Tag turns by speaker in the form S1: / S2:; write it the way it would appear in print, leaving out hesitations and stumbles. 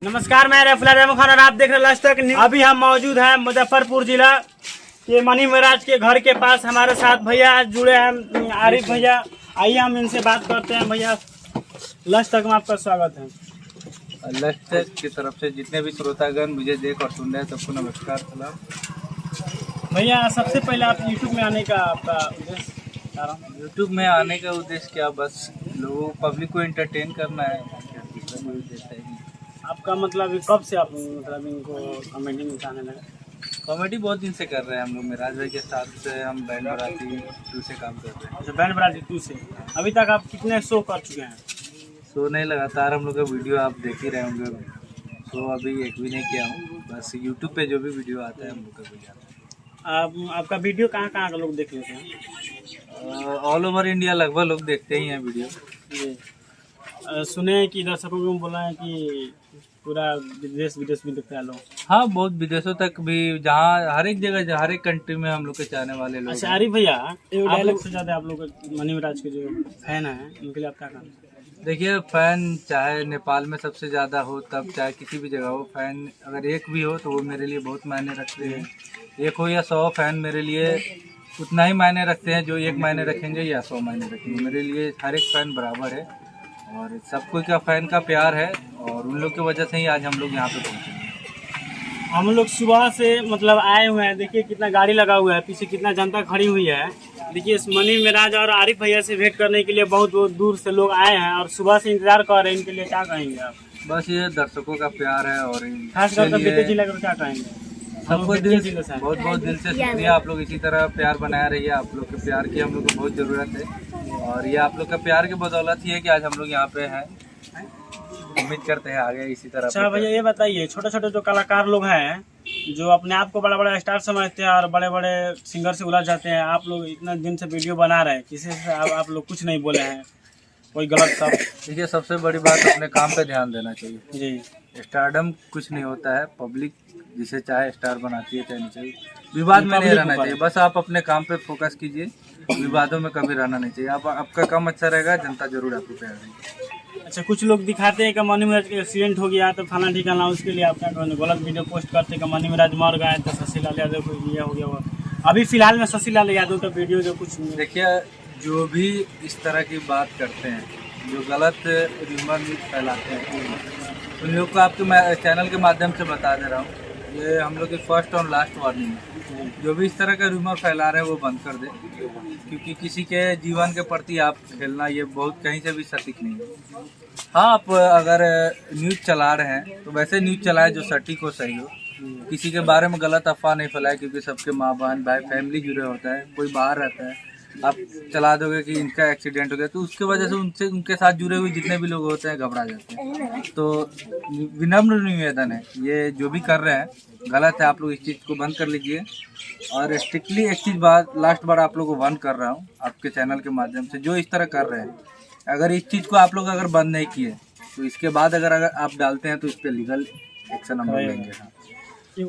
S1: नमस्कार, मैं रफीला रहमान खान और आप देख रहे हैं लास्ट तक। अभी हम मौजूद हैं मुजफ्फरपुर जिला के मनी महाराज के घर के पास। हमारे साथ भैया जुड़े हैं, आरिफ भैया। आइए हम इनसे बात करते हैं। भैया लास्ट तक में आपका स्वागत है।
S2: लास्ट तक की तरफ से जितने भी श्रोतागण मुझे देख और सुन रहे हैं सबको नमस्कार, सलाम।
S1: भैया सबसे पहले आप यूट्यूब में आने का आपका उद्देश्य?
S2: यूट्यूब में आने का उद्देश्य क्या, बस लोगों पब्लिक को एंटरटेन करना है।
S1: आपका मतलब कब से आप मतलब इनको कॉमेडी में आने लगे?
S2: कॉमेडी बहुत दिन से कर रहे हैं हम लोग। मेराज भाई के साथ से हम बैंड बराती 2 से काम कर रहे हैं।
S1: अच्छा, बैंड बराती 2 से अभी तक आप कितने शो कर चुके हैं?
S2: शो नहीं, लगातार हम लोग का वीडियो आप देख ही रहे होंगे। शो अभी एक भी नहीं किया हूँ, बस यूट्यूब पे जो भी वीडियो आता है हम लोग का वीडियो आता
S1: आप आपका वीडियो कहाँ कहाँ के लोग देख लेते हैं?
S2: ऑल ओवर इंडिया लगभग लोग देखते ही हैं वीडियो।
S1: जी। सुने कि दर्शकों को बोला है कि पूरा देश विदेश में देखते हैं लोग।
S2: हाँ, बहुत विदेशों तक भी, जहाँ हर एक जगह हर एक कंट्री में हम लोग के चाहने वाले लोग।
S1: अच्छा आरिफ भैया, आप लोग से ज़्यादा आप लोग मनी महाराज के जो फैन हैं उनके लिए आप क्या कहना है?
S2: देखिए, फैन चाहे नेपाल में सबसे ज़्यादा हो, तब चाहे किसी भी जगह हो, फैन अगर एक भी हो तो वो मेरे लिए बहुत मायने रखते हैं। एक हो या 100 फैन मेरे लिए उतना ही मायने रखते हैं जो एक मायने रखेंगे या 100 मायने रखेंगे। मेरे लिए हर एक फैन बराबर है और सब कोई का फैन का प्यार है और उन लोग की वजह से ही आज हम लोग यहाँ पे पहुँचे हैं।
S1: हम लोग सुबह से मतलब आए हुए हैं। देखिए कितना गाड़ी लगा हुआ है, पीछे कितना जनता खड़ी हुई है। देखिए इस मनी महाराज और आरिफ भैया से भेंट करने के लिए बहुत बहुत दूर से लोग आए हैं और सुबह से इंतजार कर रहे हैं। इनके लिए क्या कहेंगे आप?
S2: बस ये दर्शकों का प्यार है और
S1: खासकर बेटे जिला का क्या कहेंगे?
S2: सबको बहुत बहुत दिल से शुक्रिया। आप लोग इसी तरह प्यार बनाए रहिए। आप लोग के प्यार की हम लोग को बहुत ज़रूरत है और ये आप लोग का प्यार की बदौलत ही है कि आज हम लोग यहाँ पे हैं। उम्मीद करते हैं आगे इसी तरह।
S1: अच्छा भैया ये बताइए, छोटे छोटे जो कलाकार लोग हैं जो अपने आप को बड़ा बड़ा स्टार समझते हैं और बड़े बड़े सिंगर से उलझ जाते हैं, आप लोग इतना दिन से वीडियो बना रहे हैं, किसी से आप लोग कुछ नहीं बोले हैं, कोई गलत सब?
S2: देखिए, सबसे बड़ी बात अपने काम पे ध्यान देना चाहिए
S1: जी।
S2: स्टारडम कुछ नहीं होता है। पब्लिक जिसे चाहे स्टार बनाती है, चाहे नहीं चाहिए। विवाद में नहीं रहना चाहिए। बस आप अपने काम पे फोकस कीजिए, विवादों में कभी रहना नहीं चाहिए। आप आपका काम अच्छा रहेगा, जनता जरूर आपको प्यार देगी।
S1: अच्छा, कुछ लोग दिखाते हैं कि मनी महाराज का एक्सीडेंट हो गया तो फलाना ठिकाना, उसके लिए आप क्या कहेंगे? गलत वीडियो पोस्ट करते हैं कि मनी महाराज मर गए तो शशि लाल यादव को ये हो गया। वो अभी फिलहाल में शशि लाल यादव का वीडियो जो कुछ
S2: देखिए, जो भी इस तरह की बात करते हैं, जो गलत र्यूमर फैलाते हैं, उन लोग को आपके चैनल के माध्यम से बता दे रहा हूँ, ये हम लोग की फर्स्ट और लास्ट वार्निंग है। जो भी इस तरह का र्यूमर फैला रहे हैं वो बंद कर दे, क्योंकि किसी के जीवन के प्रति आप खेलना ये बहुत कहीं से भी सटीक नहीं है। हाँ, आप अगर न्यूज़ चला रहे हैं तो वैसे न्यूज़ चलाएं जो सटीक हो, सही हो। किसी के बारे में गलत अफवाह नहीं फैलाए, क्योंकि सबके माँ बहन भाई फैमिली जुड़े होता है। कोई बाहर रहता है, आप चला दोगे कि इनका एक्सीडेंट हो गया तो उसके वजह से उनके साथ जुड़े हुए जितने भी लोग होते हैं घबरा जाते हैं। तो विनम्र निवेदन है, ये जो भी कर रहे हैं गलत है। आप लोग इस चीज़ को बंद कर लीजिए और स्ट्रिक्टली एक चीज़ लास्ट बार आप लोग को बंद कर रहा हूँ आपके चैनल के माध्यम से, जो इस तरह कर रहे हैं, अगर इस चीज़ को आप लोग अगर बंद नहीं किए तो इसके बाद अगर आप डालते हैं तो इस पर लीगल एक्शन हम लोग लेंगे।